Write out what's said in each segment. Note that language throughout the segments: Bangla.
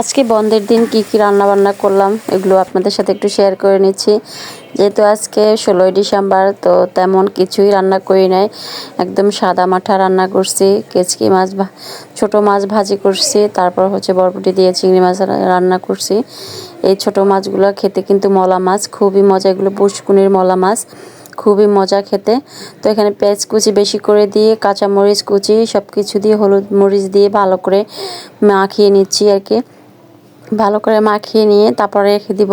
আজকে বন্ধের দিন কি কি রান্না বান্না করলাম এগুলো আপনাদের সাথে একটু শেয়ার করে নিচ্ছি। যেহেতু আজকে 16ই ডিসেম্বর, তো তেমন কিছুই রান্না করি নাই, একদম সাদা মাঠা রান্না করছি। কেচকি মাছ, ছোট মাছ ভাজি করছি, তারপর হচ্ছে বরবটি দিয়ে চিংড়ি মাছ রান্না করছি। এই ছোট মাছগুলো খেতে কিন্তু মলা মাছ, খুবই মজা। এগুলো পুষ্কুনির মলা মাছ, খুবই মজা খেতে। তো এখানে পেঁয়াজ কুচি বেশি করে দিয়ে, কাঁচামরিচ কুচি সব কিছু দিয়ে, হলুদ মরিচ দিয়ে ভালো করে মাখিয়ে নিচ্ছি আর কি। ভালো করে মাখিয়ে নিয়ে তারপরে রেখে দিব,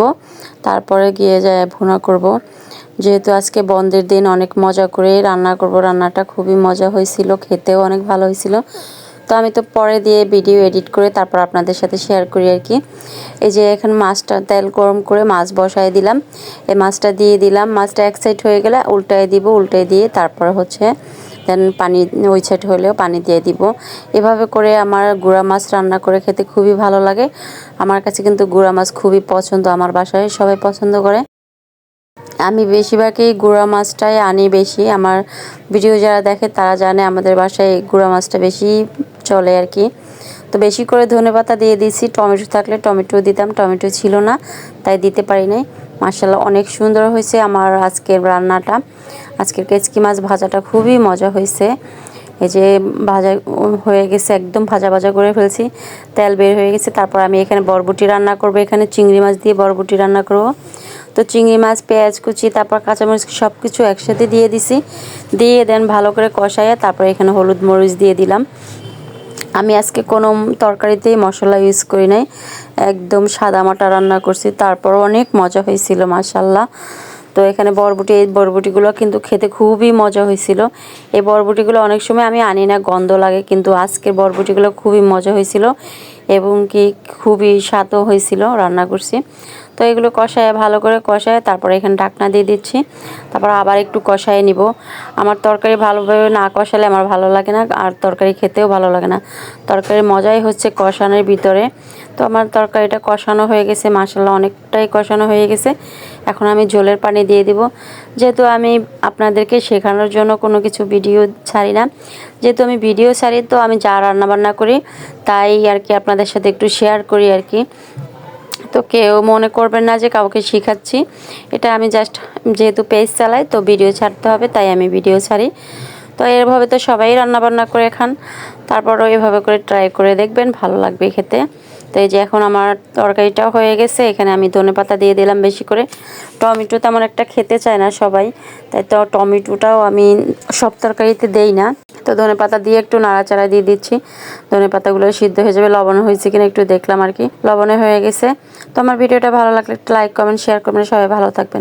তারপরে গিয়ে যায় ভুনা করব। যেহেতু আজকে বন্ধের দিন, অনেক মজা করে রান্না করব। রান্নাটা খুবই মজা হয়েছিল, খেতেও অনেক ভালো হয়েছিল। তো আমি তো পরে দিয়ে ভিডিও এডিট করে তারপর আপনাদের সাথে শেয়ার করি আর কি। এই যে এখন মাছটা তেল গরম করে মাছ বসায় দিলাম, এই মাছটা দিয়ে দিলাম। মাছটা এক সাইড হয়ে গেলে উল্টায় দিব, উল্টায় দিয়ে তারপর হচ্ছে দেন পানি, ওই সাইড হলেও পানি দিয়ে দিব। এভাবে করে আমার গুঁড়া মাছ রান্না করে খেতে খুবই ভালো লাগে। আমার কাছে কিন্তু গুঁড়া মাছ খুবই পছন্দ, আমার বাসায় সবাই পছন্দ করে। আমি বেশিরভাগই গুঁড়া মাছটাই আনি বেশি। আমার ভিডিও যারা দেখে তারা জানে আমাদের বাসায় গুঁড়া মাছটা বেশি চলে আর কি। তো বেশি করে ধনেপাতা দিয়ে দিয়েছি। টমেটো থাকলে টমেটো দিতাম, টমেটো ছিল না তাই দিতে পারি নাই। মাশাআল্লাহ অনেক সুন্দর হয়েছে আমার আজকের রান্নাটা। আজকের কেচকি মাছ ভাজাটা খুবই মজা হয়েছে। এই যে ভাজা হয়ে গেছে, একদম ভাজা ভাজা করে ফেলছি, তেল বের হয়ে গেছে। তারপর আমি এখানে বরবটি রান্না করব, এখানে চিংড়ি মাছ দিয়ে বরবটি রান্না করব। তো চিংড়ি মাছ, পেঁয়াজ কুচি, তারপর কাঁচামরিচ সব কিছু একসাথে দিয়ে দিছি, দিয়ে দেন ভালো করে কষাইয়া তারপর এখানে হলুদ মরিচ দিয়ে দিলাম। আমি আজকে কোনো তরকারিতেই মশলা ইউজ করি নাই, একদম সাদা মাটা রান্না করছি, তারপর অনেক মজা হয়েছিল মাশাআল্লাহ। তো এখানে বরবটি, এই বরবটিগুলো কিন্তু খেতে খুবই মজা হয়েছিল। এই বরবটিগুলো অনেক সময় আমি আনি না, গন্ধ লাগে, কিন্তু আজকের বরবটিগুলো খুবই মজা হয়েছিল এবং কি খুবই স্বাদও হয়েছিল, রান্না করছি। তো এগুলো কষায়, ভালো করে কষায় তারপর এখানে ঢাকনা দিয়ে দিচ্ছি, তারপর আবার একটু কষায় নিব। আমার তরকারি ভালোভাবে না কষালে আমার ভালো লাগে না, আর তরকারি খেতেও ভালো লাগে না। তরকারির মজাই হচ্ছে কষানোর ভিতরে। তো আমার তরকারিটা কষানো হয়ে গেছে মাশাআল্লাহ, অনেকটাই কষানো হয়ে গেছে। এখন আমি ঝোলের পানি দিয়ে দিব। যেহেতু আমি আপনাদেরকে শেখানোর জন্য কোনো কিছু ভিডিও ছাড়ি না, যেহেতু আমি ভিডিও ছাড়ি, তো আমি যা রান্নাবান্না করি তাই আর কি আপনাদের সাথে একটু শেয়ার করি আর কি। তো কেউ মনে করবেন না যে কাউকে শেখাচ্ছি, এটা আমি জাস্ট, যেহেতু পেজ চালাই তো ভিডিও ছাড়তে হবে তাই আমি ভিডিও ছাড়ি। তো এভাবে তো সবাই রান্নাবান্না করে খান, তারপরও এভাবে করে ট্রাই করে দেখবেন, ভালো লাগবে খেতে। তো এই যে এখন আমার তরকারিটাও হয়ে গেছে, এখানে আমি ধনেপাতা দিয়ে দিলাম বেশি করে। টমেটো তেমন একটা খেতে চায় না সবাই, তাই তো টমেটোটাও আমি সব তরকারিতে দেই না। তো ধনেপাতা দিয়ে একটু নাড়াচাড়া দিয়ে দিচ্ছি, ধনেপাতাগুলো সিদ্ধ হয়ে যাবে। লবণ হয়েছে কিনা একটু দেখলাম আর কি, লবণে হয়ে গেছে। তো আমার ভিডিওটা ভালো লাগলে একটু লাইক, কমেন্ট, শেয়ার করবেন। সবাই ভালো থাকবেন।